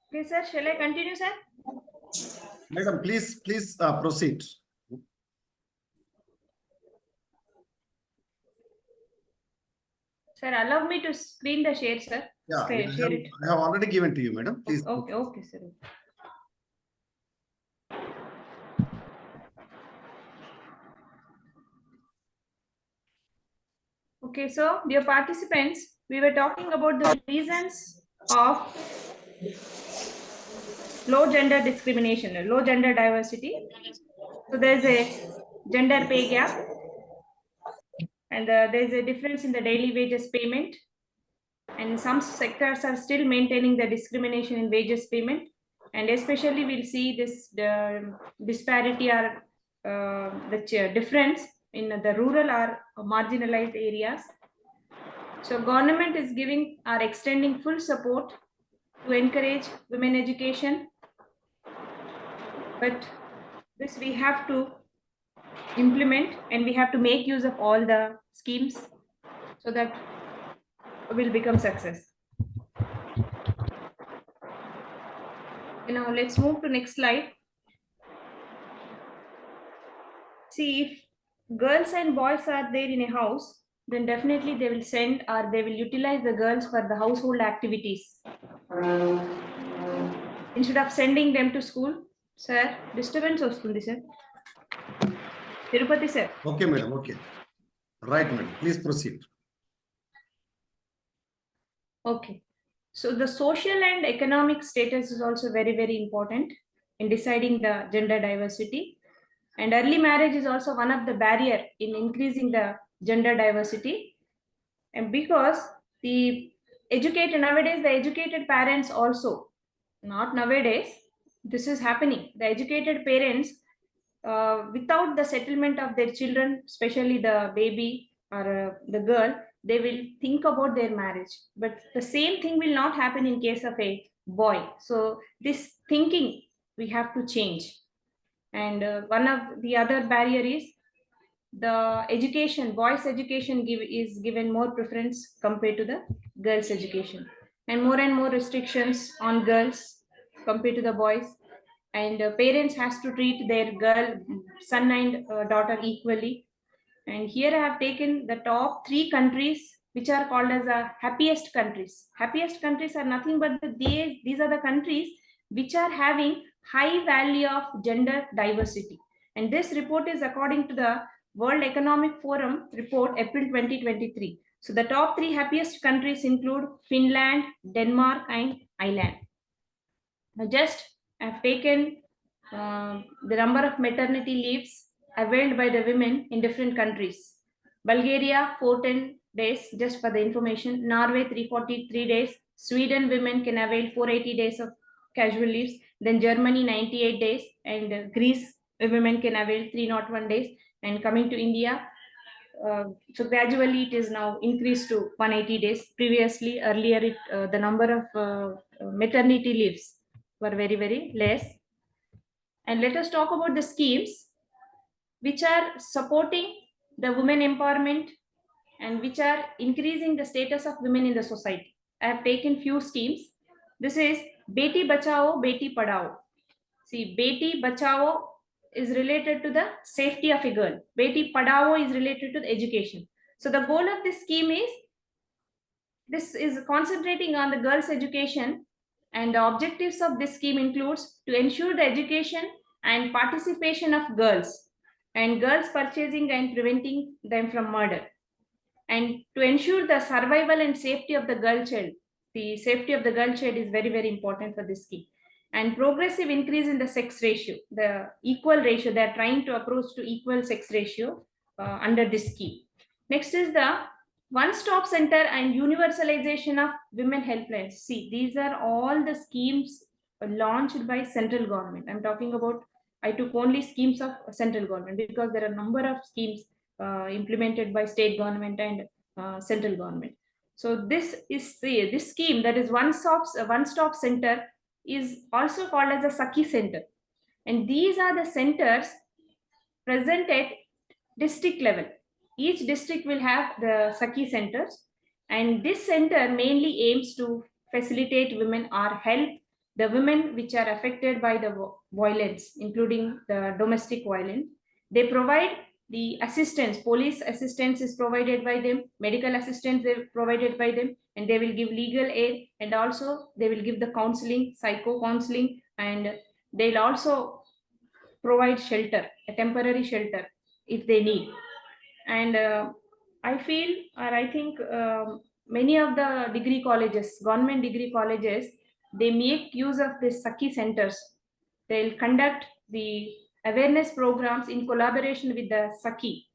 Okay, sir. Shall I continue, sir? Madam, please proceed. Sir, allow me to screen the share, sir. Yeah, Share it. I have already given to you, madam. Please. Okay, sir. Okay, so dear participants, we were talking about the reasons of low gender discrimination, low gender diversity. So there's a gender pay gap, and there's a difference in the daily wages payment, and some sectors are still maintaining the discrimination in wages payment, and especially we'll see this the disparity or the difference in the rural or marginalized areas. So government is giving or extending full support to encourage women education, but this we have to implement, and we have to make use of all the schemes so that will become success. Now let's move to next slide. See, if girls and boys are there in a house, then definitely they will send or they will utilize the girls for the household activities instead of sending them to school. Sir, disturbance vastundi, sir. Tirupati, sir. Okay, madam. Okay. Right, madam. Please proceed. Okay. So the social and economic status is also very, very important in deciding the gender diversity. And early marriage is also one of the barrier in increasing the gender diversity. And because the educated nowadays, the educated parents also, not nowadays, this is happening. The educated parents, without the settlement of their children, especially the baby or the girl, they will think about their marriage. But the same thing will not happen in case of a boy. So this thinking we have to change. And one of the other barrier is the education. Boys education is given more preference compared to the girls education, and more restrictions on girls compared to the boys. And parents has to treat their son and daughter equally. And here I have taken the top 3 countries which are called as the happiest countries. Happiest countries are nothing but these are the countries which are having high value of gender diversity. And this report is according to the World Economic Forum report, April 2023. So the top 3 happiest countries include Finland, Denmark, and Ireland. Now just I have taken the number of maternity leaves availed by the women in different countries. Bulgaria 410 days, just for the information. Norway 343 days. Sweden women can avail 480 days of casual leaves. Then Germany 98 days, and Greece women can avail 301 days. And coming to India, so gradually it is now increased to 180 days. Previously, earlier, the number of maternity leaves were very, very less. And let us talk about the schemes which are supporting the women empowerment and which are increasing the status of women in the society. I have taken few schemes. This is Beti Bachao, Beti Padhao. See, Beti Bachao is related to the safety of a girl. Beti Padhao is related to the education. So the goal of this scheme is, this is concentrating on the girls' education, and the objectives of this scheme includes to ensure the education and participation of girls, and girls purchasing and preventing them from murder, and to ensure the survival and safety of the girl child. The safety of the girl child is very, very important for this scheme. And progressive increase in the sex ratio, the equal ratio, they are trying to approach to equal sex ratio under this scheme. Next is the one-stop center and universalization of women helplines. See, these are all the schemes launched by central government. I'm talking about, I took only schemes of central government because there are a number of schemes implemented by state government and central government. So this is this scheme, that is one-stop center, is also called as a Sakhi center. And these are the centers present at district level. Each district will have the Saki centers, and this center mainly aims to facilitate women or help the women which are affected by the violence, including the domestic violence. They provide the assistance, police assistance is provided by them, medical assistance is provided by them, and they will give legal aid, and also they will give the counseling, psycho counseling, and they'll also provide shelter, a temporary shelter if they need. And I feel, or I think many of the degree colleges, government degree colleges, they make use of the Saki centers. They'll conduct the awareness programs in collaboration with the Saki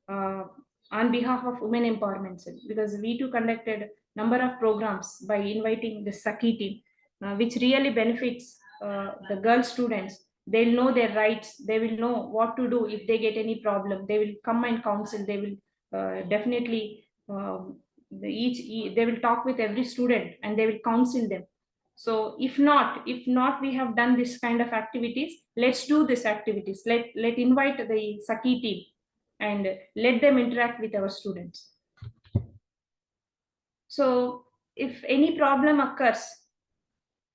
on behalf of women empowerment cell, because we too conducted number of programs by inviting the Saki team, which really benefits the girl students. They'll know their rights, they will know what to do if they get any problem, they will come and counsel, they will definitely they will talk with every student and they will counsel them. So if not we have done this kind of activities, let's do these activities, let invite the Saki team and let them interact with our students. So if any problem occurs,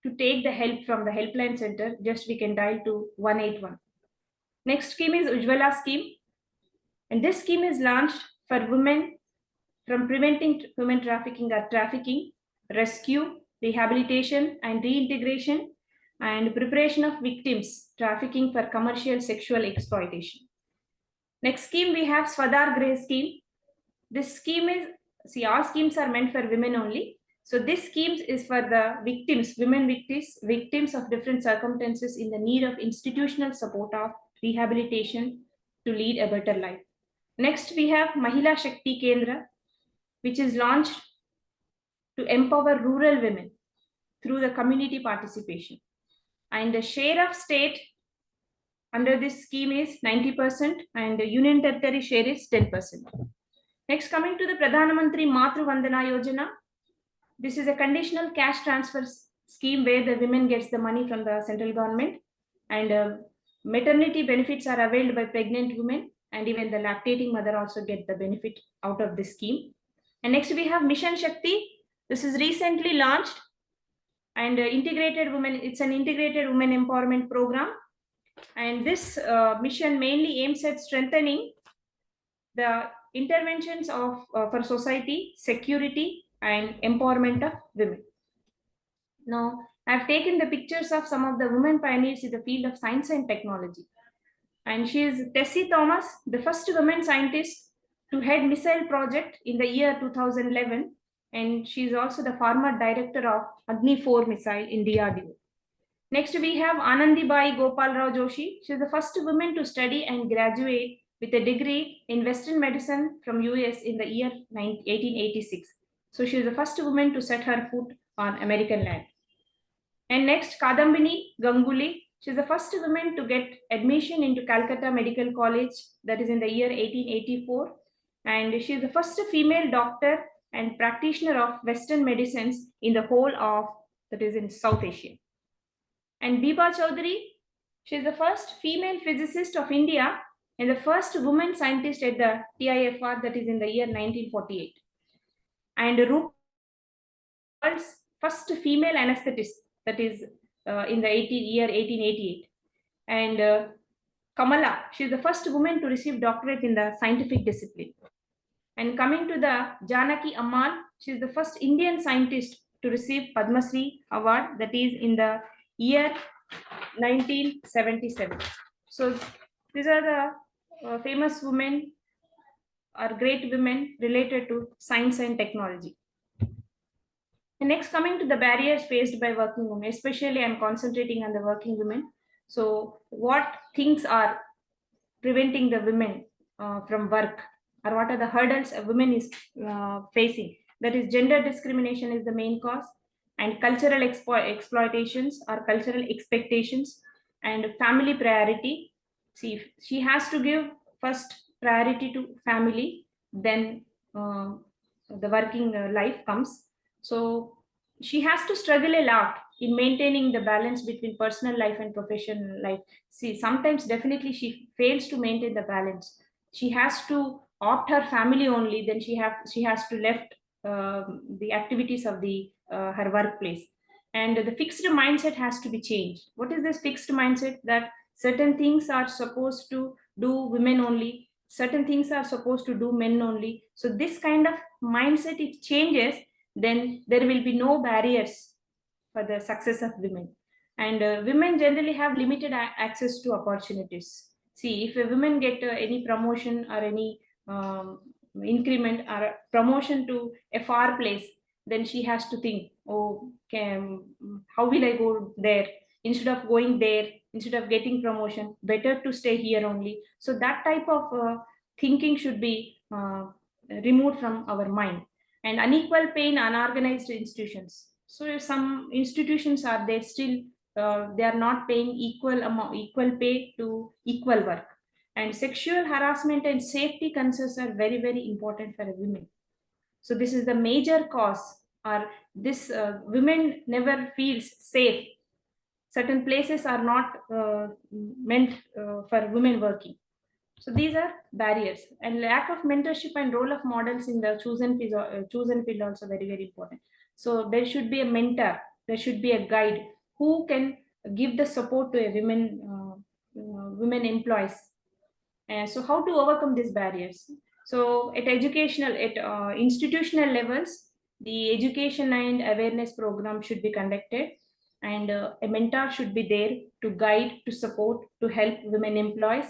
to take the help from the helpline center, just we can dial to 181. Next scheme is Ujjwala scheme, and this scheme is launched for women from preventing human trafficking or trafficking, rescue, rehabilitation and reintegration, and preparation of victims trafficking for commercial sexual exploitation. Next scheme we have Swadhar Greh scheme. This scheme is, see, all schemes are meant for women only. So this scheme is for the victims, women victims of different circumstances in the need of institutional support of rehabilitation to lead a better life. Next, we have Mahila Shakti Kendra, which is launched to empower rural women through the community participation. And the share of state under this scheme is 90% and the union territory share is 10%. Next, coming to the Pradhana Mantri Matru Vandana Yojana. This is a conditional cash transfer scheme where the women gets the money from the central government, and maternity benefits are availed by pregnant women, and even the lactating mother also get the benefit out of this scheme. And next we have Mission Shakti. This is recently launched, and integrated women, it's an integrated women empowerment program, and this mission mainly aims at strengthening the interventions of for society, security and empowerment of women. Now, I've taken the pictures of some of the women pioneers in the field of science and technology. And she is Tessie Thomas, the first woman scientist to head missile project in the year 2011. And she is also the former director of Agni 4 missile in DRDO. Next, we have Anandibai Gopal Rao Joshi. She is the first woman to study and graduate with a degree in Western medicine from US in the year 1886. So she is the first woman to set her foot on American land. And next, Kadambini Ganguly. She is the first woman to get admission into Calcutta Medical College, that is in the year 1884. And she is the first female doctor and practitioner of Western medicines in the whole of, that is in South Asia. And Biba Chaudhary, she is the first female physicist of India and the first woman scientist at the TIFR, that is in the year 1948. And world's first female anesthetist, that is in the year 1888. And Kamala, she is the first woman to receive doctorate in the scientific discipline. And coming to the Janaki Ammal, she is the first Indian scientist to receive Padma Shri award, that is in the year 1977. So these are the famous women or great women related to science and technology. And next, coming to the barriers faced by working women, especially I'm concentrating on the working women. So what things are preventing the women from work, or what are the hurdles a woman is facing? That is, gender discrimination is the main cause, and cultural exploitations or cultural expectations, and family priority. See, she has to give first priority to family, then the working life comes. So she has to struggle a lot in maintaining the balance between personal life and professional life. See, sometimes definitely she fails to maintain the balance. She has to opt her family only, then she has to left the activities of the her workplace. And the fixed mindset has to be changed. What is this fixed mindset? That certain things are supposed to do women only, certain things are supposed to do men only. So this kind of mindset, if changes, then there will be no barriers for the success of women. And women generally have limited access to opportunities. See, if a woman get any promotion or any increment or a promotion to a far place, then she has to think, oh, how will I go there? Instead of going there, instead of getting promotion, better to stay here only. So that type of thinking should be removed from our mind. And unequal pay in unorganized institutions. So if some institutions are there, still they are not paying equal pay to equal work. And sexual harassment and safety concerns are very, very important for women. So this is the major cause, or this women never feels safe. Certain places are not meant for women working. So these are barriers. And lack of mentorship and role of models in the chosen field also very, very important. So there should be a mentor, there should be a guide who can give the support to a women employees. And so how to overcome these barriers? So at institutional levels, the education and awareness program should be conducted, and a mentor should be there to guide, to support, to help women employees.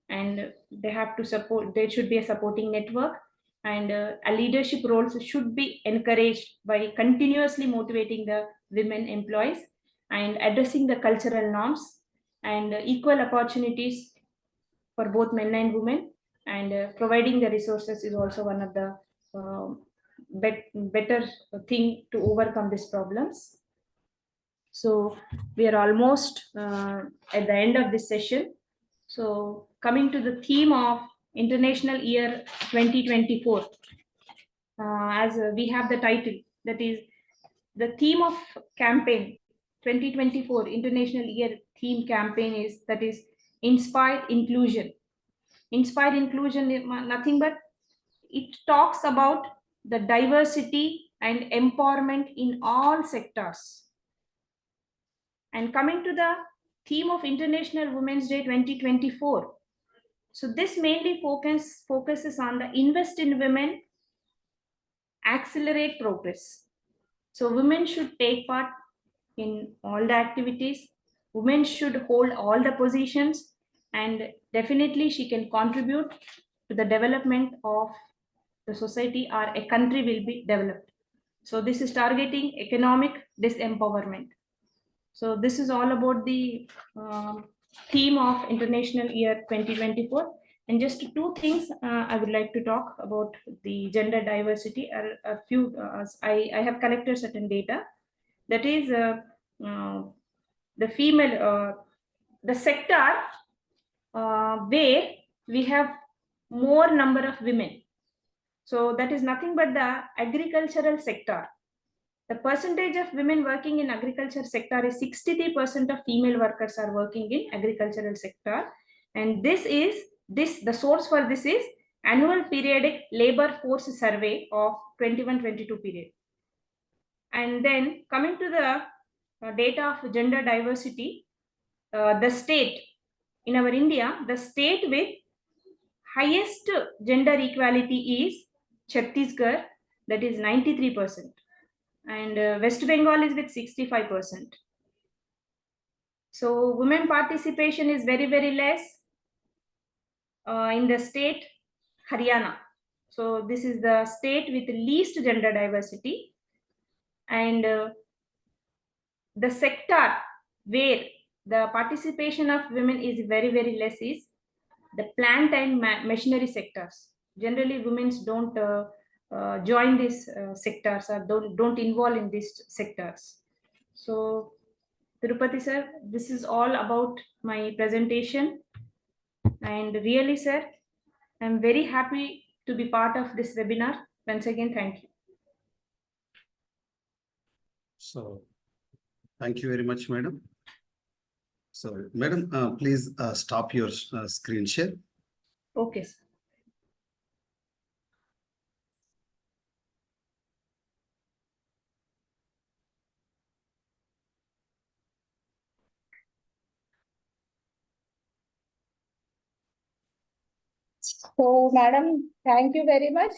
And they have to support, there should be a supporting network. And a leadership roles should be encouraged by continuously motivating the women employees and addressing the cultural norms. And equal opportunities for both men and women. And providing the resources is also one of the better thing to overcome these problems. So we are almost at the end of this session. So coming to the theme of International Year 2024, as we have the title, that is the theme of campaign 2024 International Year theme campaign is, that is Inspired Inclusion. Inspired inclusion is nothing but it talks about the diversity and empowerment in all sectors. And coming to the theme of International Women's Day 2024. So this mainly focuses on the invest in women, accelerate progress. So women should take part in all the activities. Women should hold all the positions, and definitely she can contribute to the development of the society, or a country will be developed. So this is targeting economic disempowerment. So this is all about the theme of International Year 2024. And just two things I would like to talk about the gender diversity. A few, I have collected certain data. That is the female, the sector where we have more number of women. So that is nothing but the agricultural sector. The percentage of women working in agriculture sector is 63% of female workers are working in agricultural sector. And the source for this is annual periodic labor force survey of 21-22 period. And then coming to the data of gender diversity, the state in our India, the state with highest gender equality is Chhattisgarh, that is 93%. And West Bengal is with 65%. So women participation is very, very less in the state Haryana. So this is the state with least gender diversity. And the sector where the participation of women is very, very less is the plant and machinery sectors. Generally, women don't join these sectors, or don't involve in these sectors. So Tirupati sir, this is all about my presentation. And really sir, I'm very happy to be part of this webinar. Once again, thank you. So thank you very much, madam. So madam, please stop your screen share. Okay, sir. So, Madam, thank you very much.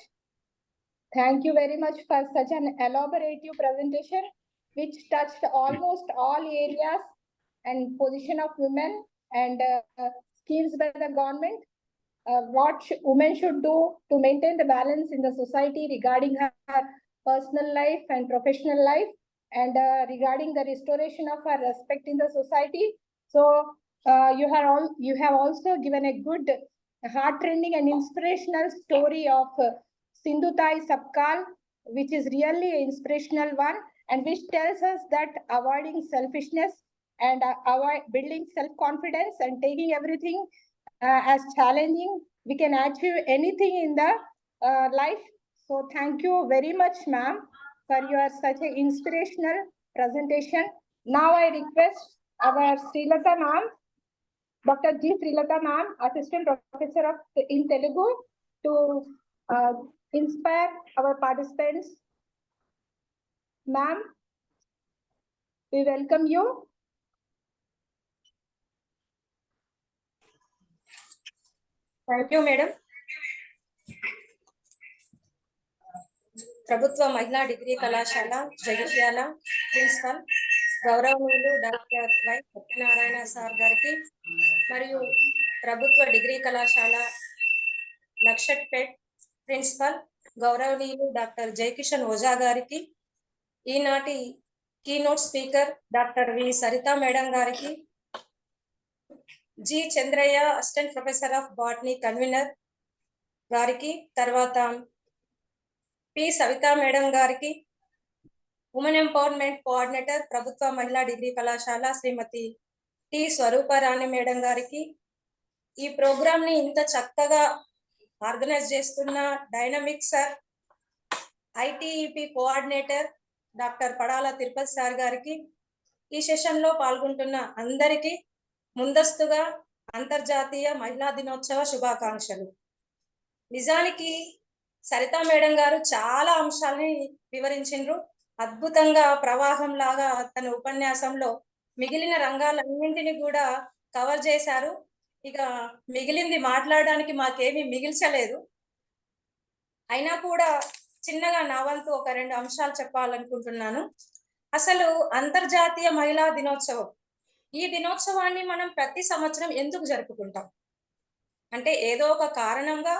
Thank you very much for such an elaborative presentation, which touched almost all areas and position of women and schemes by the government. What women should do to maintain the balance in the society regarding her personal life and professional life, and regarding the restoration of her respect in the society. So you have also given a good, heart-rending and inspirational story of Sindhutai Sabkal, which is really an inspirational one, and which tells us that avoiding selfishness and building self-confidence and taking everything as challenging, we can achieve anything in the life. So thank you very much, ma'am, for your such an inspirational presentation. Now I request our Srilata ma'am, Dr. G. Srilata ma'am, Assistant Professor in Telugu, to inspire our participants. Ma'am, we welcome you. Thank you, madam. ప్రభుత్వ మహిళా degree కళాశాల Jagtial principal గౌరవనీయులు doctor Y Satyanarayana sir గారికి మరియు ప్రభుత్వ degree కళాశాల Laxettipet principal గౌరవనీయులు doctor Jayakishan Ojha గారికి, ఈనాటి keynote speaker doctor V Sarita madam గారికి, G Chandraiah assistant professor of botany convenor గారికి, తర్వాత పి సవితా మేడం గారికి, ఉమెన్ ఎంపవర్మెంట్ కోఆర్డినేటర్ ప్రభుత్వ మహిళా డిగ్రీ కళాశాల శ్రీమతి టి స్వరూపరాణి మేడం గారికి, ఈ ప్రోగ్రామ్ ని ఇంత చక్కగా ఆర్గనైజ్ చేస్తున్న dynamic sir, ITEP coordinator doctor Padala Tirupati sir గారికి, ఈ సెషన్ లో పాల్గొంటున్న అందరికీ ముందస్తుగా అంతర్జాతీయ మహిళా దినోత్సవ శుభాకాంక్షలు. నిజానికి సరితా మేడం గారు చాలా అంశాలని వివరించిండ్రు. అద్భుతంగా ప్రవాహం లాగా తన ఉపన్యాసంలో మిగిలిన రంగాలన్నింటినీ కూడా కవర్ చేశారు. ఇక మిగిలింది మాట్లాడడానికి మాకేమీ మిగిల్చలేదు. అయినా కూడా చిన్నగా నా వంతు ఒక 2 అంశాలు చెప్పాలనుకుంటున్నాను. అసలు అంతర్జాతీయ మహిళా దినోత్సవం, ఈ దినోత్సవాన్ని మనం ప్రతి సంవత్సరం ఎందుకు జరుపుకుంటాం అంటే, ఏదో ఒక కారణంగా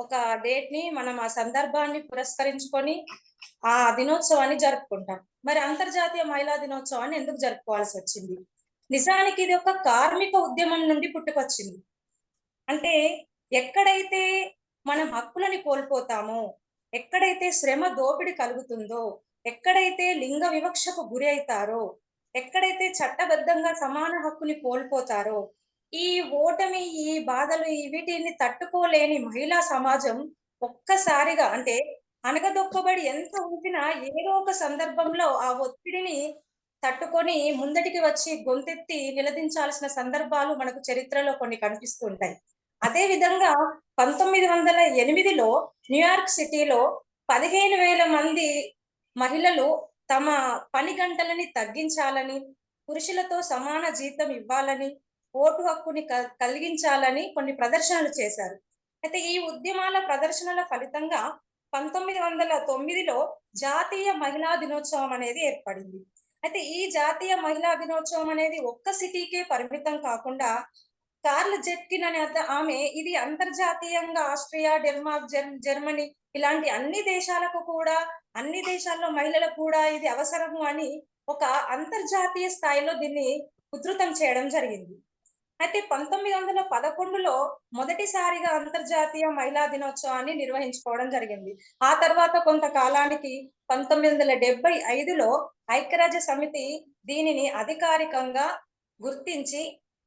ఒక డేట్ ని మనం ఆ సందర్భాన్ని పురస్కరించుకొని ఆ దినోత్సవాన్ని జరుపుకుంటాం. మరి అంతర్జాతీయ మహిళా దినోత్సవాన్ని ఎందుకు జరుపుకోవాల్సి వచ్చింది? నిజానికి ఇది ఒక కార్మిక ఉద్యమం నుండి పుట్టుకొచ్చింది. అంటే ఎక్కడైతే మనం హక్కులని కోల్పోతామో, ఎక్కడైతే శ్రమ దోపిడి కలుగుతుందో, ఎక్కడైతే లింగ వివక్షకు గురి అవుతారో, ఎక్కడైతే చట్టబద్ధంగా సమాన హక్కుని కోల్పోతారో, ఈ ఓటమి, ఈ బాధలు, వీటిని తట్టుకోలేని మహిళా సమాజం ఒక్కసారిగా అంటే అనగదొక్కబడి ఎంత ఉంచినా ఏదో ఒక సందర్భంలో ఆ ఒత్తిడిని తట్టుకొని ముందటికి వచ్చి గొంతెత్తి నిలదించాల్సిన సందర్భాలు మనకు చరిత్రలో కొన్ని కనిపిస్తూ ఉంటాయి. అదే విధంగా 1908లో న్యూయార్క్ సిటీలో 15,000 మంది మహిళలు తమ పని గంటలని తగ్గించాలని, పురుషులతో సమాన జీతం ఇవ్వాలని, ఓటు హక్కుని కలిగించాలని కొన్ని ప్రదర్శనలు చేశారు. అయితే ఈ ఉద్యమాల ప్రదర్శనల ఫలితంగా 1909లో జాతీయ మహిళా దినోత్సవం అనేది ఏర్పడింది. అయితే ఈ జాతీయ మహిళా దినోత్సవం అనేది ఒక్క సిటీకే పరిమితం కాకుండా, కార్ల్ జెట్కిన్ అనే ఆమె ఇది అంతర్జాతీయంగా ఆస్ట్రియా, డెన్మార్క్, జర్మనీ ఇలాంటి అన్ని దేశాలకు కూడా, అన్ని దేశాల్లో మహిళలకు కూడా ఇది అవసరము అని ఒక అంతర్జాతీయ స్థాయిలో దీన్ని ఉధృతం చేయడం జరిగింది. అయితే 1911లో మొదటిసారిగా అంతర్జాతీయ మహిళా దినోత్సవాన్ని నిర్వహించుకోవడం జరిగింది. ఆ తర్వాత కొంతకాలానికి 1975లో ఐక్యరాజ్య సమితి దీనిని అధికారికంగా గుర్తించి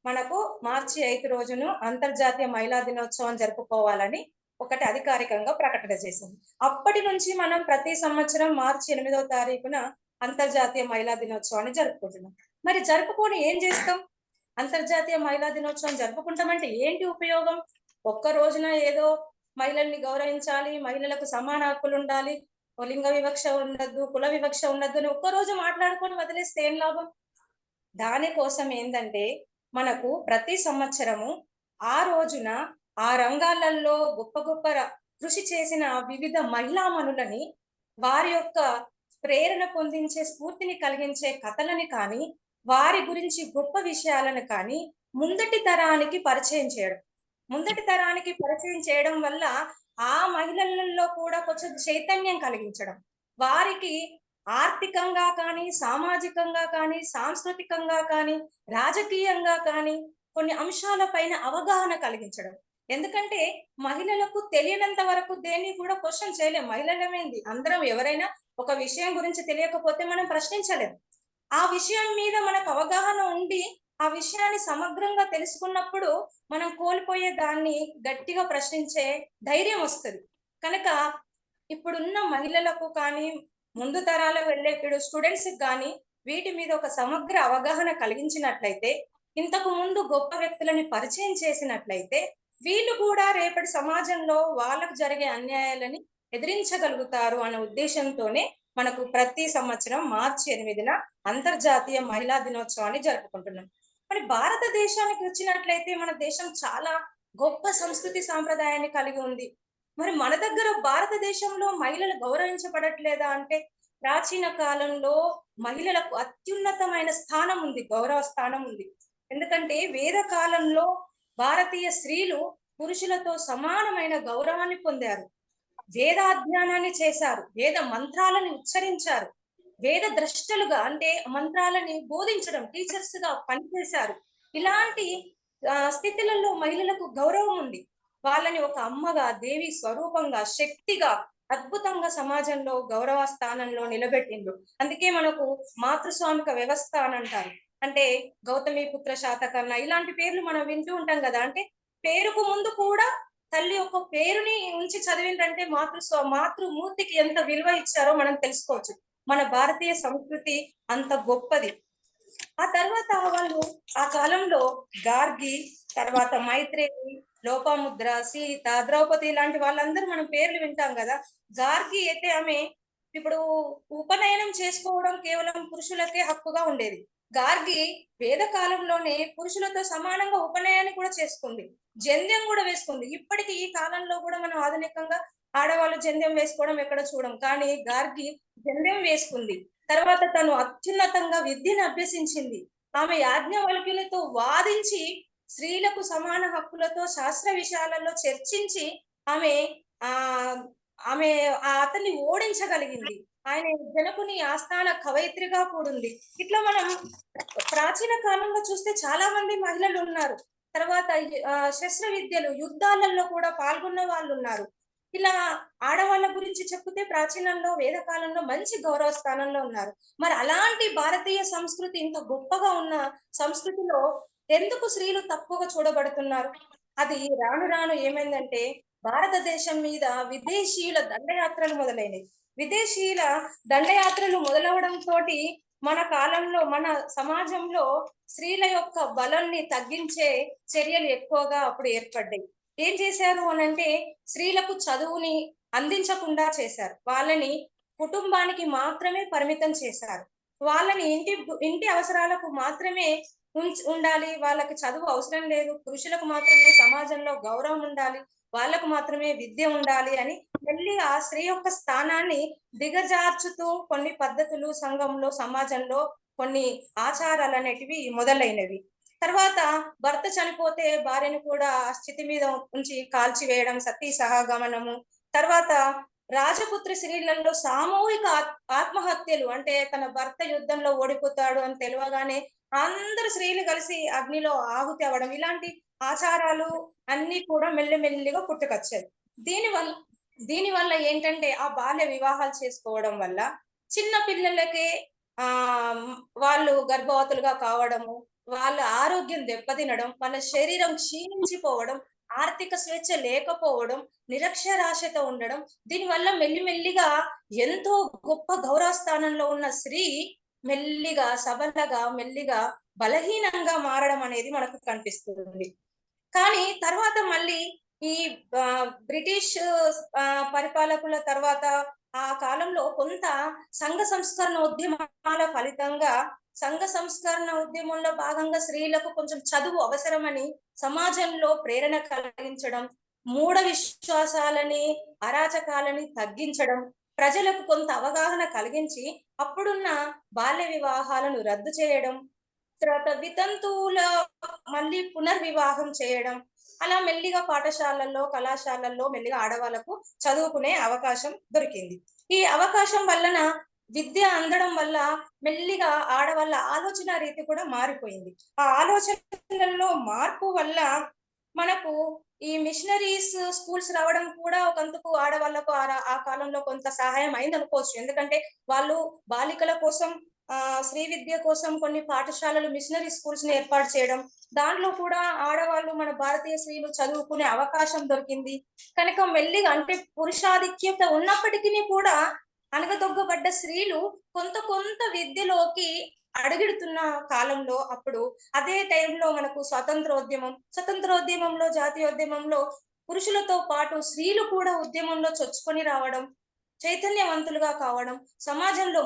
మనకు మార్చి 5 రోజును అంతర్జాతీయ మహిళా దినోత్సవం జరుపుకోవాలని ఒకటి అధికారికంగా ప్రకటన చేసింది. అప్పటి నుంచి మనం ప్రతి సంవత్సరం మార్చి 8వ తారీఖున అంతర్జాతీయ మహిళా దినోత్సవాన్ని జరుపుకుంటున్నాం. మరి జరుపుకొని ఏం చేస్తాం? అంతర్జాతీయ మహిళా దినోత్సవం జరుపుకుంటామంటే ఏంటి ఉపయోగం? ఒక్క రోజున ఏదో మహిళల్ని గౌరవించాలి, మహిళలకు సమాన హక్కులు ఉండాలి, లింగ వివక్ష ఉండద్దు, కుల వివక్ష ఉండద్దు అని ఒక్కరోజు మాట్లాడుకొని వదిలేస్తే ఏం లాభం? దానికోసం ఏంటంటే మనకు ప్రతి సంవత్సరము ఆ రోజున ఆ రంగాలలో గొప్ప గొప్ప కృషి చేసిన వివిధ మహిళామణులని, వారి యొక్క ప్రేరణ పొందించే స్ఫూర్తిని కలిగించే కథలని కానీ, వారి గురించి గొప్ప విషయాలను కానీ ముందటి తరానికి పరిచయం చేయడం. ముందటి తరానికి పరిచయం చేయడం వల్ల ఆ మహిళలలో కూడా కొంచెం చైతన్యం కలిగించడం, వారికి ఆర్థికంగా కానీ, సామాజికంగా కానీ, సాంస్కృతికంగా కానీ, రాజకీయంగా కానీ కొన్ని అంశాలపైన అవగాహన కలిగించడం. ఎందుకంటే మహిళలకు తెలియనంత వరకు దేన్ని కూడా క్వశ్చన్ చేయలేం. మహిళలమేంది, అందరం ఎవరైనా ఒక విషయం గురించి తెలియకపోతే మనం ప్రశ్నించలేం. ఆ విషయం మీద మనకు అవగాహన ఉండి ఆ విషయాన్ని సమగ్రంగా తెలుసుకున్నప్పుడు మనం కోల్పోయే దాన్ని గట్టిగా ప్రశ్నించే ధైర్యం వస్తుంది. కనుక ఇప్పుడున్న మహిళలకు కానీ, ముందు తరాలు వెళ్ళే స్టూడెంట్స్ కానీ వీటి మీద ఒక సమగ్ర అవగాహన కలిగించినట్లయితే, ఇంతకు ముందు గొప్ప వ్యక్తులని పరిచయం చేసినట్లయితే, వీళ్ళు కూడా రేపటి సమాజంలో వాళ్ళకు జరిగే అన్యాయాలని ఎదిరించగలుగుతారు అనే ఉద్దేశంతోనే మనకు ప్రతి సంవత్సరం మార్చి 8న అంతర్జాతీయ మహిళా దినోత్సవాన్ని జరుపుకుంటున్నాం. మరి భారతదేశానికి వచ్చినట్లయితే మన దేశం చాలా గొప్ప సంస్కృతి సాంప్రదాయాన్ని కలిగి ఉంది. మరి మన దగ్గర భారతదేశంలో మహిళలు గౌరవించబడట్లేదా అంటే, ప్రాచీన కాలంలో మహిళలకు అత్యున్నతమైన స్థానం ఉంది, గౌరవ స్థానం ఉంది. ఎందుకంటే వేద కాలంలో భారతీయ స్త్రీలు పురుషులతో సమానమైన గౌరవాన్ని పొందారు. వేదాధ్యయనాన్ని చేశారు, వేద మంత్రాలను ఉచ్చరించారు, వేద ద్రష్టలుగా అంటే మంత్రాలని బోధించడం, టీచర్స్ గా పనిచేశారు. ఇలాంటి స్థితులలో మహిళలకు గౌరవం ఉంది. వాళ్ళని ఒక అమ్మగా, దేవి స్వరూపంగా, శక్తిగా, అద్భుతంగా సమాజంలో గౌరవ స్థానంలో నిలబెట్టిండు. అందుకే మనకు మాతృస్వామిక వ్యవస్థ అని అంటారు. అంటే గౌతమి పుత్ర శాతకర్ణ ఇలాంటి పేర్లు మనం వింటూ ఉంటాం కదా. అంటే పేరుకు ముందు కూడా తల్లి యొక్క పేరుని ఉంచి చదివిందంటే మాతృమూర్తికి ఎంత విలువ ఇచ్చారో మనం తెలుసుకోవచ్చు. మన భారతీయ సంస్కృతి అంత గొప్పది. ఆ తర్వాత వాళ్ళు ఆ కాలంలో గార్గి, తర్వాత మైత్రేయి, లోపాముద్ర, సీత, ద్రౌపది ఇలాంటి వాళ్ళందరూ మనం పేర్లు వింటాం కదా. గార్గి అయితే ఆమె ఇప్పుడు ఉపనయనం చేసుకోవడం కేవలం పురుషులకే హక్కుగా ఉండేది. గార్గి వేద కాలంలోనే పురుషులతో సమానంగా ఉపనయనాన్ని కూడా చేసుకుంది, జంధ్యం కూడా వేసుకుంది. ఇప్పటికి ఈ కాలంలో కూడా మనం ఆధునికంగా ఆడవాళ్ళు జంధ్యం వేసుకోవడం ఎక్కడ చూడం, కానీ గార్గి జంధ్యం వేసుకుంది. తర్వాత తను అత్యున్నతంగా విద్యను అభ్యసించింది. ఆమె యాజ్ఞవల్క్యులతో వాదించి స్త్రీలకు సమాన హక్కులతో శాస్త్ర విషయాలలో చర్చించి ఆమె ఆ ఆమె అతన్ని ఓడించగలిగింది. ఆయన జనకుని ఆస్థాన కవయిత్రిగా కూడింది. ఇట్లా మనం ప్రాచీన కాలంలో చూస్తే చాలా మంది మహిళలు ఉన్నారు. తర్వాత శస్త్ర విద్యలు, యుద్ధాలలో కూడా పాల్గొన్న వాళ్ళు ఉన్నారు. ఇలా ఆడవాళ్ళ గురించి చెప్తే ప్రాచీనంలో వేదకాలంలో మంచి గౌరవ స్థానంలో ఉన్నారు. మరి అలాంటి భారతీయ సంస్కృతి ఇంత గొప్పగా ఉన్న సంస్కృతిలో ఎందుకు స్త్రీలు తక్కువగా చూడబడుతున్నారు? అది రాను రాను ఏమైందంటే, భారతదేశం మీద విదేశీయుల దండయాత్రలు మొదలైనవి. విదేశీయుల దండయాత్రలు మొదలవడంతో మన కాలంలో, మన సమాజంలో స్త్రీల యొక్క బలాన్ని తగ్గించే చర్యలు ఎక్కువగా అప్పుడు ఏర్పడ్డాయి. ఏం చేశారు అనంటే, స్త్రీలకు చదువుని అందించకుండా చేశారు. వాళ్ళని కుటుంబానికి మాత్రమే పరిమితం చేశారు. వాళ్ళని ఇంటి అవసరాలకు మాత్రమే ఉండాలి, వాళ్ళకి చదువు అవసరం లేదు, పురుషులకు మాత్రమే సమాజంలో గౌరవం ఉండాలి, వాళ్ళకు మాత్రమే విద్య ఉండాలి అని వెళ్ళి ఆ స్త్రీ యొక్క స్థానాన్ని దిగజార్చుతూ కొన్ని పద్ధతులు సంఘంలో, సమాజంలో కొన్ని ఆచారాలు అనేటివి మొదలైనవి. తర్వాత భర్త చనిపోతే భార్యను కూడా ఆ స్థితి మీద ఉంచి కాల్చివేయడం, సతీ సహగమనము. తర్వాత రాజపుత్ర స్త్రీలలో సామూహిక ఆత్మహత్యలు, అంటే తన భర్త యుద్ధంలో ఓడిపోతాడు అని తెలియగానే అందరు స్త్రీలు కలిసి అగ్నిలో ఆహుతి అవ్వడం, ఇలాంటి ఆచారాలు అన్ని కూడా మెల్లిమెల్లిగా పుట్టుకొచ్చాయి. దీనివల్ల ఏంటంటే, ఆ బాల్య వివాహాలు చేసుకోవడం వల్ల చిన్న పిల్లలకే వాళ్ళు గర్భవతులుగా కావడము, వాళ్ళ ఆరోగ్యం దెబ్బతినడం, వాళ్ళ శరీరం క్షీణించిపోవడం, ఆర్థిక స్వేచ్ఛ లేకపోవడం, నిరక్షరాస్యత ఉండడం, దీనివల్ల మెల్లిమెల్లిగా ఎంతో గొప్ప గౌరవ స్థానంలో ఉన్న స్త్రీ మెల్లిగా సబలగా, మెల్లిగా బలహీనంగా మారడం అనేది మనకు కనిపిస్తుంది. కానీ తర్వాత మళ్ళీ ఈ బ్రిటిష్ పరిపాలకుల తర్వాత ఆ కాలంలో కొంత సంఘ సంస్కరణ ఉద్యమాల ఫలితంగా సంఘ సంస్కరణ ఉద్యమంలో భాగంగా స్త్రీలకు కొంచెం చదువు అవసరమని సమాజంలో ప్రేరణ కలిగించడం, మూఢ విశ్వాసాలని అరాచకాలని తగ్గించడం, ప్రజలకు కొంత అవగాహన కలిగించి అప్పుడున్న బాల్య వివాహాలను రద్దు చేయడం, తర్వాత వితంతువుల మళ్ళీ పునర్వివాహం చేయడం, అలా మెల్లిగా పాఠశాలల్లో కళాశాలల్లో మెల్లిగా ఆడవాళ్లకు చదువుకునే అవకాశం దొరికింది. ఈ అవకాశం వలన విద్య అందడం వల్ల మెల్లిగా ఆడవాళ్ళ ఆలోచన రీతి కూడా మారిపోయింది. ఆ ఆలోచనల్లో మార్పు వల్ల మనకు ఈ మిషనరీస్ స్కూల్స్ రావడం కూడా ఒకందుకు ఆడవాళ్లకు ఆ కాలంలో కొంత సహాయం అయింది అనుకోవచ్చు. ఎందుకంటే వాళ్ళు బాలికల కోసం శ్రీ విద్య కోసం కొన్ని పాఠశాలలు మిషనరీ స్కూల్స్ ని ఏర్పాటు చేయడం, దాంట్లో కూడా ఆడవాళ్ళు మన భారతీయ స్త్రీలు చదువుకునే అవకాశం దొరికింది. కనుక మెల్లిగా అంటే పురుషాధిక్యత ఉన్నప్పటికీ కూడా అనగదొగ్గబడ్డ స్త్రీలు కొంత విద్యలోకి అడుగెడుతున్న కాలంలో అప్పుడు అదే టైంలో మనకు స్వతంత్రోద్యమంలో జాతీయోద్యమంలో పురుషులతో పాటు స్త్రీలు కూడా ఉద్యమంలో చొచ్చుకొని రావడం, చైతన్యవంతులుగా కావడం, సమాజంలో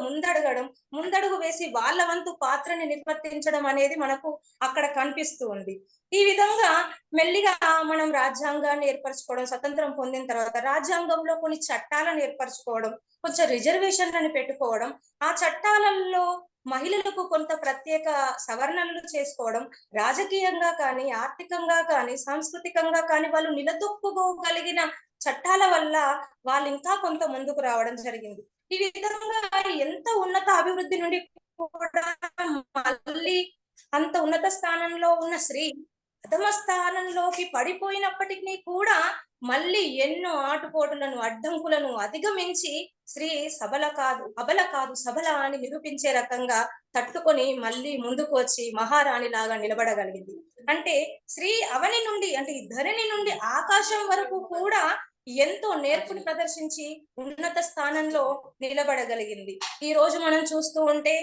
ముందడుగు వేసి వాళ్ళ వంతు పాత్రని నిర్వర్తించడం అనేది మనకు అక్కడ కనిపిస్తూ ఉంది. ఈ విధంగా మెల్లిగా మనం రాజ్యాంగాన్ని ఏర్పరచుకోవడం, స్వతంత్రం పొందిన తర్వాత రాజ్యాంగంలో కొన్ని చట్టాలను ఏర్పరచుకోవడం, కొంచెం రిజర్వేషన్లను పెట్టుకోవడం, ఆ చట్టాలలో మహిళలకు కొంత ప్రత్యేక సవరణలు చేసుకోవడం, రాజకీయంగా కానీ ఆర్థికంగా కానీ సాంస్కృతికంగా కానీ వాళ్ళు నిలదొక్కుకోగలిగిన చట్టాల వల్ల వాళ్ళు ఇంకా కొంత ముందుకు రావడం జరిగింది. ఈ విధంగా ఎంత ఉన్నత అభివృద్ధి నుండి కూడా మళ్ళీ అంత ఉన్నత స్థానంలో ఉన్న స్త్రీ అధమ స్థానంలోకి పడిపోయినప్పటికీ కూడా మళ్ళీ ఎన్నో ఆటుపోటులను అడ్డంకులను అధిగమించి స్త్రీ అబల కాదు సబల అని నిరూపించే రకంగా తట్టుకొని మళ్ళీ ముందుకు వచ్చి మహారాణి లాగా నిలబడగలిగింది. అంటే స్త్రీ అవని నుండి అంటే ఈ ధరణి నుండి ఆకాశం వరకు కూడా ఎంతో నేర్పుని ప్రదర్శించి ఉన్నత స్థానంలో నిలబడగలిగింది. ఈ రోజు మనం చూస్తూ ఉంటే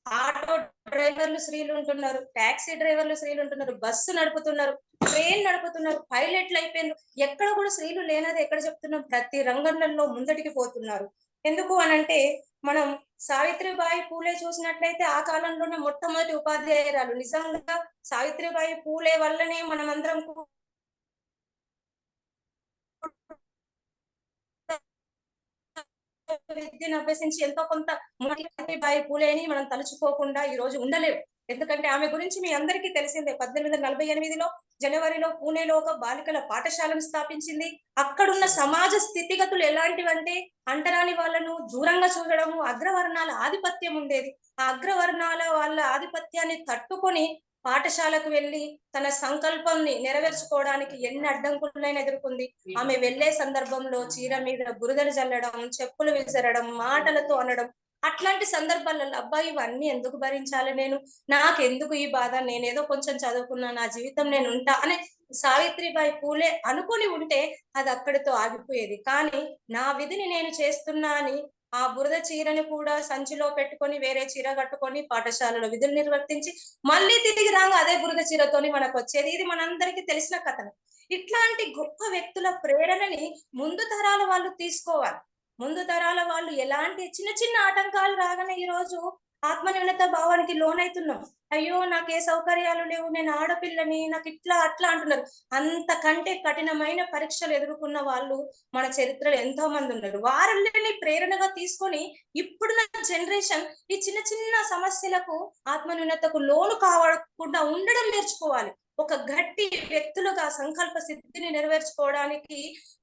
ఆటో డ్రైవర్లు స్త్రీలు ఉంటున్నారు, టాక్సీ డ్రైవర్లు స్త్రీలు ఉంటున్నారు, బస్సు నడుపుతున్నారు, ట్రైన్ నడుపుతున్నారు, పైలట్లు అయిపోయినారు. ఎక్కడ కూడా స్త్రీలు లేనది ఎక్కడ చెప్తున్నాం? ప్రతి రంగంలో ముందటికి పోతున్నారు. ఎందుకు అనంటే మనం సావిత్రిబాయి పూలే చూసినట్లయితే ఆ కాలంలోనే మొట్టమొదటి ఉపాధ్యాయురాలు. నిజంగా సావిత్రిబాయి పూలే వల్లనే మనమందరం విద్యను అభ్యసించి ఎంతో కొంత సావిత్రిబాయి పూలేని మనం తలుచుకోకుండా ఈ రోజు ఉండలేవు. ఎందుకంటే ఆమె గురించి మీ అందరికీ తెలిసిందే. 1848లో జనవరిలో పూణేలో ఒక బాలికల పాఠశాలను స్థాపించింది. అక్కడున్న సమాజ స్థితిగతులు ఎలాంటివంటే అంటరాని వాళ్ళను దూరంగా చూడడము, అగ్రవర్ణాల ఆధిపత్యం ఉండేది. ఆ అగ్రవర్ణాల వాళ్ళ ఆధిపత్యాన్ని తట్టుకొని పాఠశాలకు వెళ్ళి తన సంకల్పాన్ని నెరవేర్చుకోవడానికి ఎన్ని అడ్డంకులైనా ఎదుర్కొంది. ఆమె వెళ్లే సందర్భంలో చీర మీద బురదలు చల్లడం, చెప్పులు విసరడం, మాటలతో అనడం, అట్లాంటి సందర్భాలలో అబ్బాయి ఇవన్నీ ఎందుకు భరించాలి, నాకెందుకు ఈ బాధ, నేనేదో కొంచెం చదువుకున్నా, నా జీవితం నేను ఉంటా అనే సావిత్రిబాయి పూలే అనుకుని ఉంటే అది అక్కడితో ఆగిపోయేది. కానీ నా విధిని నేను చేస్తున్నా అని ఆ బురద చీరని కూడా సంచిలో పెట్టుకొని వేరే చీర కట్టుకొని పాఠశాలలో విధులు నిర్వర్తించి మళ్ళీ తిరిగి రాగా అదే బురద చీరతోని మనకు వచ్చేది. ఇది మనందరికీ తెలిసిన కథనే. ఇట్లాంటి గొప్ప వ్యక్తుల ప్రేరణని ముందు తరాల వాళ్ళు తీసుకోవాలి. ముందు తరాల వాళ్ళు ఎలాంటి చిన్న చిన్న ఆటంకాలు రాగానే ఈ రోజు ఆత్మన్యూనత భావానికి లోనైతున్నాం. అయ్యో నాకే సౌకర్యాలు లేవు, నేను ఆడపిల్లని, నాకు ఇట్లా అట్లా అంటున్నారు. అంతకంటే కఠినమైన పరీక్షలు ఎదుర్కొన్న వాళ్ళు మన చరిత్రలో ఎంతో మంది ఉన్నారు. వారిని ప్రేరణగా తీసుకొని ఇప్పుడున్న జనరేషన్ ఈ చిన్న చిన్న సమస్యలకు ఆత్మన్యూనతకు లోను కావకుండా ఉండడం నేర్చుకోవాలి. ఒక గట్టి వ్యక్తులుగా సంకల్ప సిద్ధిని నెరవేర్చుకోవడానికి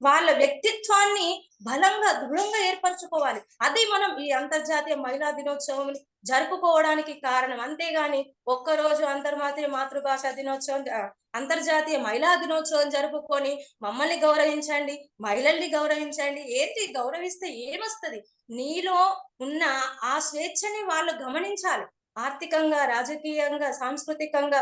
వాళ్ళ వ్యక్తిత్వాన్ని బలంగా దృఢంగా ఏర్పరచుకోవాలి. అది మనం ఈ అంతర్జాతీయ మహిళా దినోత్సవం జరుపుకోవడానికి కారణం. అంతేగాని ఒక్కరోజు అంతర్జాతీయ మాతృభాష దినోత్సవం, అంతర్జాతీయ మహిళా దినోత్సవం జరుపుకొని మమ్మల్ని గౌరవించండి, మహిళల్ని గౌరవించండి, ఏంటి గౌరవిస్తే ఏమొస్తుంది? నీలో ఉన్న ఆ స్వేచ్ఛని వాళ్ళు గమనించాలి. ఆర్థికంగా, రాజకీయంగా, సాంస్కృతికంగా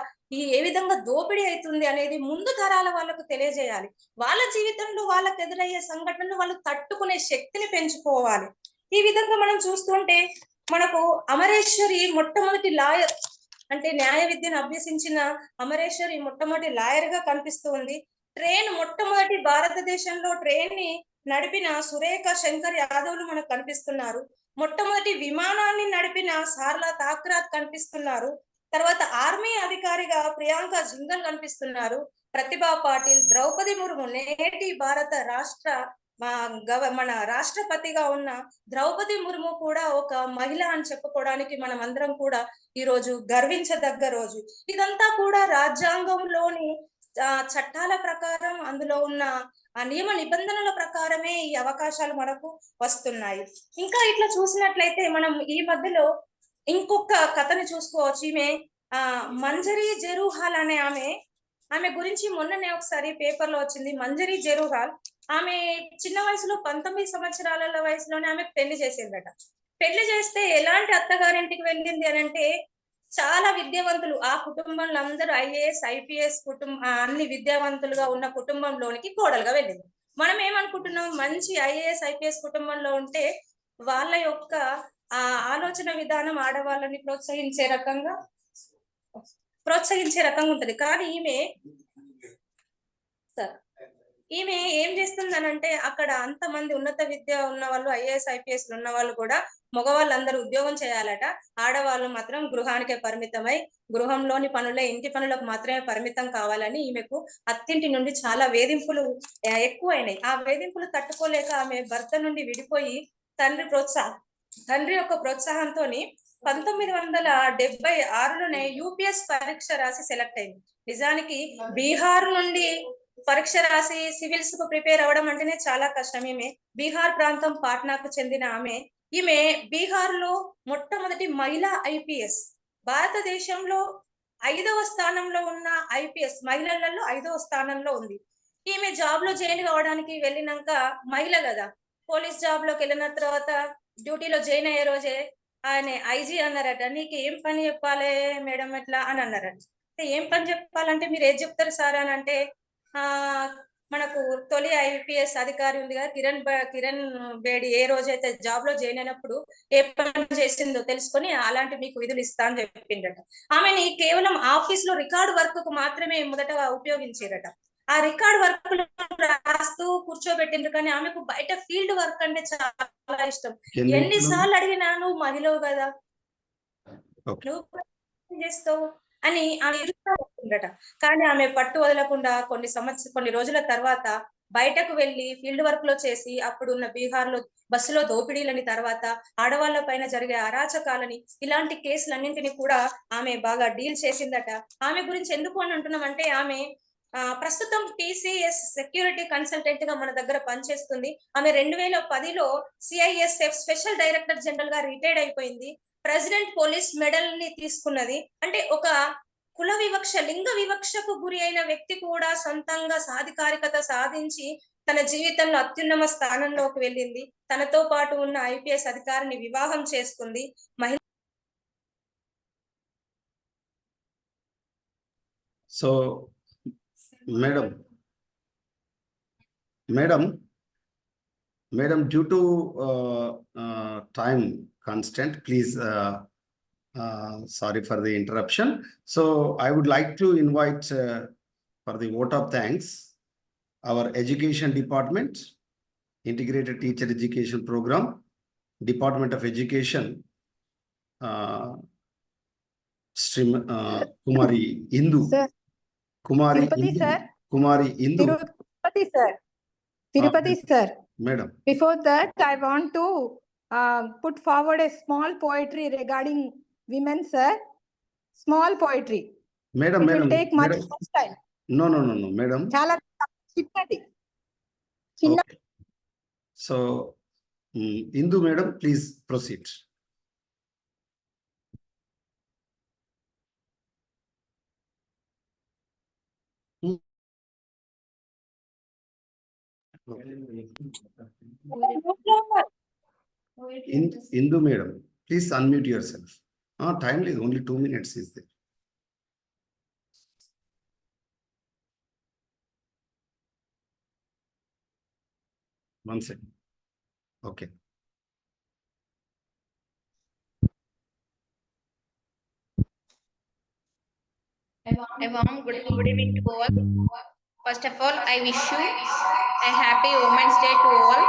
ఏ విధంగా దోపిడీ అవుతుంది అనేది ముందు తరాల వాళ్ళకు తెలియజేయాలి. వాళ్ళ జీవితంలో వాళ్ళకు ఎదురయ్యే సంఘటనలు వాళ్ళు తట్టుకునే శక్తిని పెంచుకోవాలి. ఈ విధంగా మనం చూస్తుంటే మనకు అమరేశ్వరి మొట్టమొదటి లాయర్, అంటే న్యాయ విద్యను అభ్యసించిన అమరేశ్వరి మొట్టమొదటి లాయర్ గా కనిపిస్తూ ఉంది. మొట్టమొదటి భారతదేశంలో ట్రైన్ ని నడిపిన సురేఖ శంకర్ యాదవ్లు మనకు కనిపిస్తున్నారు. మొట్టమొదటి విమానాన్ని నడిపిన సార్లా థాక్రాత్ కనిపిస్తున్నారు. తర్వాత ఆర్మీ అధికారిగా ప్రియాంక జింగల్ కనిపిస్తున్నారు. ప్రతిభా పాటిల్, ద్రౌపది ముర్ము, నేటి భారత రాష్ట్ర మన రాష్ట్రపతిగా ఉన్న ద్రౌపది ముర్ము కూడా ఒక మహిళ అని చెప్పుకోవడానికి మనం అందరం కూడా ఈ రోజు గర్వించదగ్గ రోజు. ఇదంతా కూడా రాజ్యాంగంలోని చట్టాల ప్రకారం, అందులో ఉన్న ఆ నియమ నిబంధనల ప్రకారమే ఈ అవకాశాలు మనకు వస్తున్నాయి. ఇంకా ఇట్లా చూసినట్లయితే మనం ఈ మధ్యలో ఇంకొక కథని చూసుకోవచ్చు. ఈమె మంజరీ జెరూహాల్ అనే ఆమె గురించి మొన్ననే ఒకసారి పేపర్ లో వచ్చింది. మంజరీ జెరూహాల్ ఆమె చిన్న వయసులో 19 సంవత్సరాల వయసులోనే ఆమె పెళ్లి చేసిందట. పెళ్లి చేస్తే ఎలాంటి అత్తగారింటికి వెళ్ళింది అని అంటే, చాలా విద్యావంతులు ఆ కుటుంబంలో అందరూ IAS IPS అన్ని విద్యావంతులుగా ఉన్న కుటుంబంలోనికి కోడలుగా వెళ్ళింది. మనం ఏమనుకుంటున్నాం, మంచి IAS IPS కుటుంబంలో ఉంటే వాళ్ళ యొక్క ఆలోచన విధానం ఆడవాళ్ళని ప్రోత్సహించే రకంగా ఉంటది. కానీ ఈమె ఏం చేస్తుందనంటే, అక్కడ అంతమంది ఉన్నత విద్య ఉన్న వాళ్ళు, IAS IPS ఉన్న వాళ్ళు కూడా మగవాళ్ళందరూ ఉద్యోగం చేయాలట, ఆడవాళ్ళు మాత్రం గృహానికే పరిమితమై గృహంలోని పనులే, ఇంటి పనులకు మాత్రమే పరిమితం కావాలని ఈమెకు అత్తింటి నుండి చాలా వేధింపులు ఎక్కువైనాయి. ఆ వేధింపులు తట్టుకోలేక ఆమె భర్త నుండి విడిపోయి తండ్రి యొక్క ప్రోత్సాహంతో 1976లోనే UPS పరీక్ష రాసి సెలెక్ట్ అయింది. నిజానికి బీహార్ నుండి పరీక్ష రాసి సివిల్స్ కు ప్రిపేర్ అవ్వడం అంటేనే చాలా కష్టం. ఈమె బీహార్ ప్రాంతం పాట్నాకు చెందిన ఈమె బీహార్ లో మొట్టమొదటి మహిళా IPS, భారతదేశంలో 5వ స్థానంలో ఉన్న IPS మహిళలలో 5వ స్థానంలో ఉంది. ఈమె జాబ్ లో జాయిన్ కావడానికి వెళ్ళినాక, మహిళ కదా, పోలీస్ జాబ్ లోకి వెళ్ళిన తర్వాత డ్యూటీలో జాయిన్ అయ్యే రోజే ఆయన IG అన్నారట, నీకు ఏం పని చెప్పాలి మేడం ఎట్లా అని అన్నారట. ఏం పని చెప్పాలంటే మీరు ఏది చెప్తారు సార్ అని అంటే, మనకు తొలి IPS అధికారి ఉంది కదా కిరణ్ బేడి, ఏ రోజైతే జాబ్ లో జాయిన్ అయినప్పుడు ఏ పని చేసిందో తెలుసుకొని అలాంటి మీకు విధులు ఇస్తా అని చెప్పిండట. ఆమెని కేవలం ఆఫీస్ లో రికార్డు వర్క్ కు మాత్రమే మొదటగా ఉపయోగించారట. ఆ రికార్డ్ వర్క్ రాస్తూ కూర్చోబెట్టిండ్రు. కానీ ఆమెకు బయట ఫీల్డ్ వర్క్ అంటే చాలా ఇష్టం. ఎన్నిసార్లు అడిగినా, నువ్వు మహిళవు కదా, నువ్వు చేస్తావు అని ఆమె ఇరుస్తుందట. కానీ ఆమె పట్టు వదలకుండా కొన్ని రోజుల తర్వాత బయటకు వెళ్లి ఫీల్డ్ వర్క్ లో చేసి, అప్పుడున్న బీహార్ లో బస్సులో దోపిడీలని, తర్వాత ఆడవాళ్ల పైన జరిగే అరాచకాలని, ఇలాంటి కేసులన్నింటినీ కూడా ఆమె బాగా డీల్ చేసిందట. ఆమె గురించి ఎందుకు అని అంటున్నామంటే, ఆమె ప్రస్తుతం TCS సెక్యూరిటీ కన్సల్టెంట్ గా మన దగ్గర పనిచేస్తుంది. ఆమె 2010లో CISF స్పెషల్ డైరెక్టర్ జనరల్ గా రిటైర్డ్ అయిపోయింది. ప్రెసిడెంట్ పోలీస్ మెడల్ ని తీసుకున్నది. అంటే ఒక కుల వివక్ష, లింగ వివక్షకు గురి అయిన వ్యక్తి కూడా సొంతంగా సాధికారికత సాధించి తన జీవితంలో అత్యున్నత స్థానంలోకి వెళ్ళింది. తనతో పాటు ఉన్న IPS అధికారిని వివాహం చేసుకుంది. So Madam, due to time constraint, please, sorry for the interruption. So I would like to invite for the vote of thanks our Education Department, Integrated Teacher Education Program, Department of Education, Stream Kumari Indu. Sir. Kumari Tirupati, Indu. sir. Kumari Indu. Tirupati, sir. Tirupati, sir. Madam. Before that, I want to put forward a small poetry regarding women, sir. Small poetry. Madam, it madam. will take much less time. No, madam. Chala chinnadi. Okay. So, Indu, madam, please proceed. Indu madam, please unmute yourself. Time is only 2 minutes is there. One second. Okay. A warm good evening to all. First of all, I wish you a happy Women's Day to all.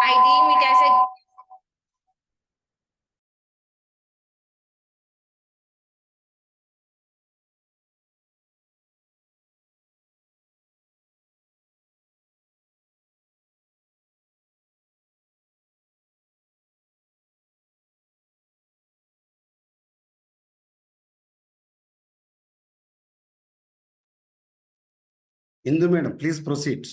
I deem it as a Indu madam, please proceed.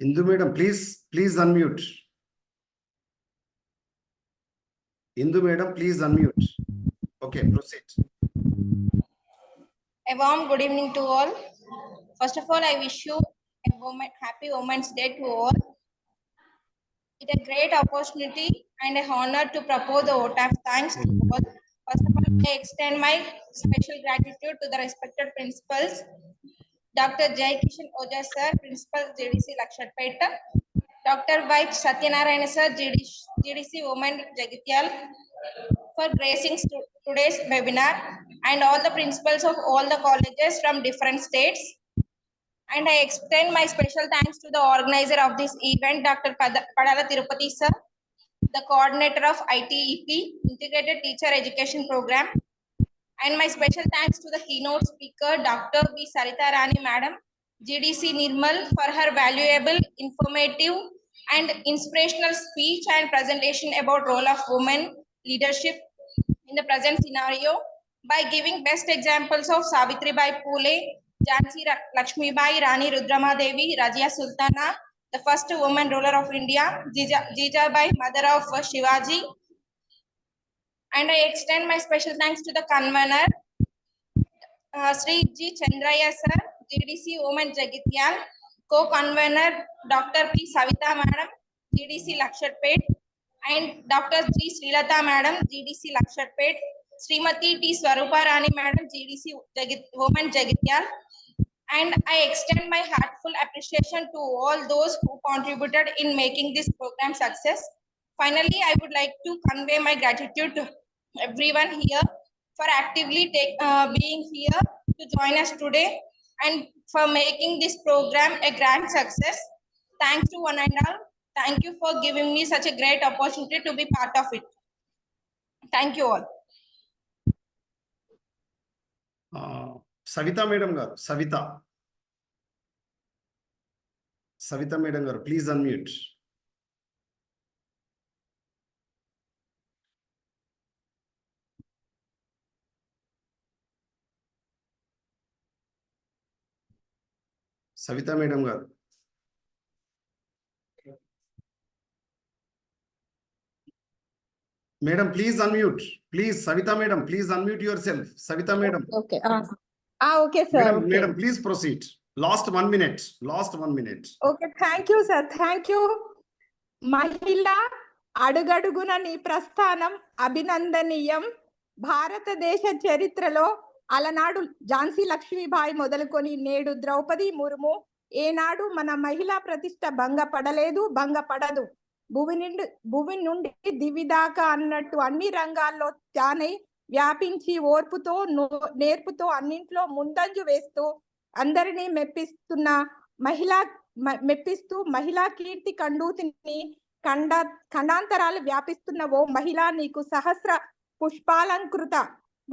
Indu madam, please unmute. Indu madam, please unmute. Okay, proceed. A warm good evening to all. First of all, I wish you a happy Women's Day to all. It's a great opportunity and an honor to propose the vote of thanks to all. First of all, I extend my special gratitude to the respected principals, Dr. Jai Kishan Oja sir, Principal GDC LUXETTIPET, Dr. Y. Satyanarayana sir, GDC Women JAGTIAL, for gracing today's webinar, and all the principals of all the colleges from different states. And I extend my special thanks to the organizer of this event, Dr. Padala Tirupati sir, the coordinator of ITEP, Integrated Teacher Education Program, and my special thanks to the keynote speaker, Dr. B. Sarita Rani Madam, GDC Nirmal, for her valuable, informative, and inspirational speech and presentation about role of women leadership in the present scenario by giving best examples of Savitribai Phule, Jhansi Lakshmibai, Rani Rudramadevi, Rajia Sultana, the first woman ruler of India, Jijabai, mother of Shivaji. And I extend my special thanks to the convener, Sri G. Chandraya sir, GDC Women JAGTIAL, co-convener Dr. P. Savita Madam, GDC LUXETTIPET, and Dr. G. Srilata Madam, GDC LUXETTIPET, Srimati T. Swarupa Rani Madam, GDC Women JAGTIAL, and I extend my heartful appreciation to all those who contributed in making this program success. Finally, I would like to convey my gratitude to everyone here for actively being here to join us today and for making this program a grand success. Thanks to one and all. Thank you for giving me such a great opportunity to be part of it. Thank you all. Savita madam garu, Savita madam garu, please unmute. Savita madam garu. Madam, please unmute. Please, Savita madam, please unmute yourself. Savita madam. Okay. Okay, sir. Madam, Okay. madam, please proceed. Last 1 minute. Last 1 minute. Okay, thank you, sir. Thank you. మహిళ అడుగడుగున నీ ప్రస్థానం అభినందనీయం. భారతదేశ చరిత్రలో అలనాడు ఝాన్సీ లక్ష్మీబాయి మొదలుకొని నేడు ద్రౌపది ముర్ము ఏనాడు మన మహిళా ప్రతిష్ట భంగపడలేదు, భంగపడదు. భూమి నుండి దివి దాకా అన్నట్టు అన్ని రంగాల్లో తానై వ్యాపించి ఓర్పుతో నేర్పుతో అన్నింట్లో ముందంజు వేస్తూ అందరినీ మెప్పిస్తూ మహిళా కీర్తి కండూతిని ఖండాంతరాలు వ్యాపిస్తున్న ఓ మహిళ నీకు సహస్ర పుష్పాలంకృత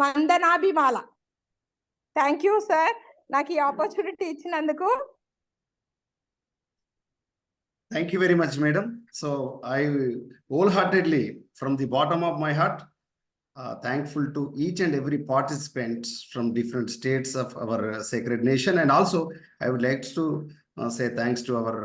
వందనాభిమాల. థ్యాంక్ యూ సార్, నాకు ఈ ఆపర్చునిటీ ఇచ్చినందుకు. Thank you very much, madam. So I wholeheartedly, from the bottom of my heart, thankful to each and every participant from different states of our sacred nation. And also, I would like to say thanks to our